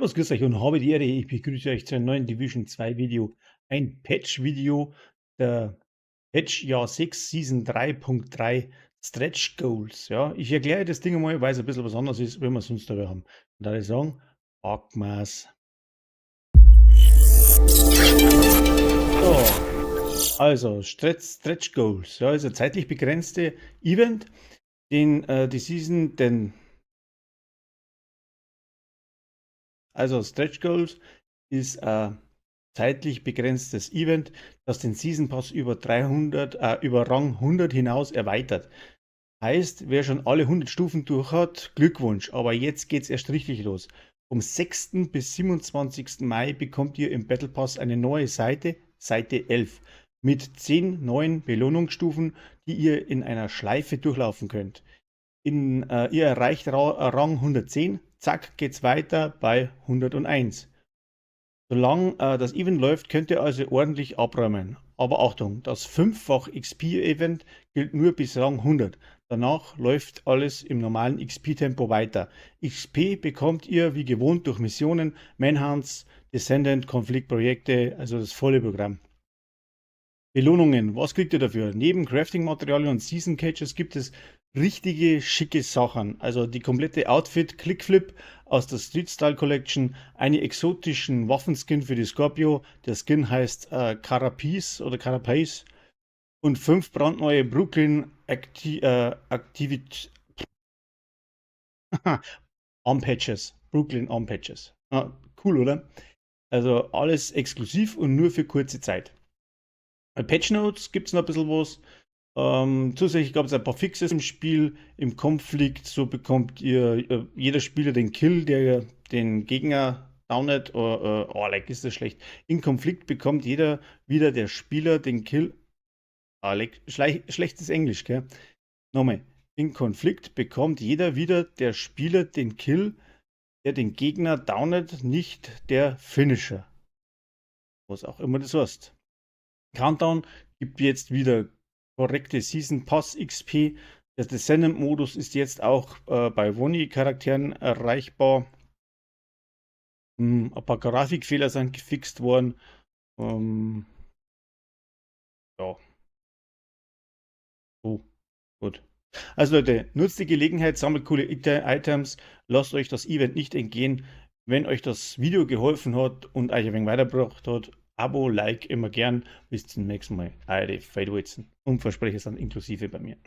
Servus, grüß euch und habe die Ehre, ich begrüße euch zu einem neuen Division 2 Video. Ein Patch-Video der Patch-Jahr 6 Season 3.3 Stretch Goals. Ja, ich erkläre das Ding mal, weil es ein bisschen was anderes ist, wenn wir sonst dabei haben. Und da würde ich sagen, packen wir's. So, also Stretch Goals. Ja, ist ein zeitlich begrenzte Event, den die Season, also Stretch Goals ist ein zeitlich begrenztes Event, das den Season Pass über über Rang 100 hinaus erweitert. Heißt, wer schon alle 100 Stufen durch hat, Glückwunsch, aber jetzt geht's erst richtig los. Vom 6. bis 27. Mai bekommt ihr im Battle Pass eine neue Seite, Seite 11, mit 10 neuen Belohnungsstufen, die ihr in einer Schleife durchlaufen könnt. Ihr erreicht Rang 110, zack, geht's weiter bei 101. Solange das Event läuft, könnt ihr also ordentlich abräumen. Aber Achtung, das 5-fach XP-Event gilt nur bis Rang 100. Danach läuft alles im normalen XP-Tempo weiter. XP bekommt ihr wie gewohnt durch Missionen, Manhunts, Descendant, Konfliktprojekte, also das volle Programm. Belohnungen, was kriegt ihr dafür? Neben Crafting-Materialien und Season Cages gibt es richtige schicke Sachen. Also die komplette Outfit Clickflip aus der Street Style Collection, einen exotischen Waffenskin für die Scorpio, der Skin heißt Carapace oder Carapace und 5 brandneue Brooklyn Activity Arm Patches. Brooklyn Arm Patches. Ah, cool, oder? Also alles exklusiv und nur für kurze Zeit. Bei Patch Notes gibt es noch ein bisschen was. Zusätzlich gab es ein paar Fixes im Spiel. Im Konflikt, so bekommt jeder Spieler den Kill, der den Gegner downet. Like ist das schlecht. Im Konflikt bekommt jeder wieder der Spieler den Kill. Schlechtes Englisch, gell? Nochmal. Im Konflikt bekommt jeder wieder der Spieler den Kill, der den Gegner downet, nicht der Finisher. Was auch immer das heißt. Countdown gibt jetzt wieder korrekte Season Pass XP. Der Descendant-Modus ist jetzt auch bei Woni-Charakteren erreichbar. Ein paar Grafikfehler sind gefixt worden. Ja. Oh, gut. Also Leute, nutzt die Gelegenheit, sammelt coole Items, lasst euch das Event nicht entgehen. Wenn euch das Video geholfen hat und euch ein wenig weitergebracht hat, Abo, Like immer gern. Bis zum nächsten Mal. Eure Fade Wilson. Und Versprecher sind inklusive bei mir.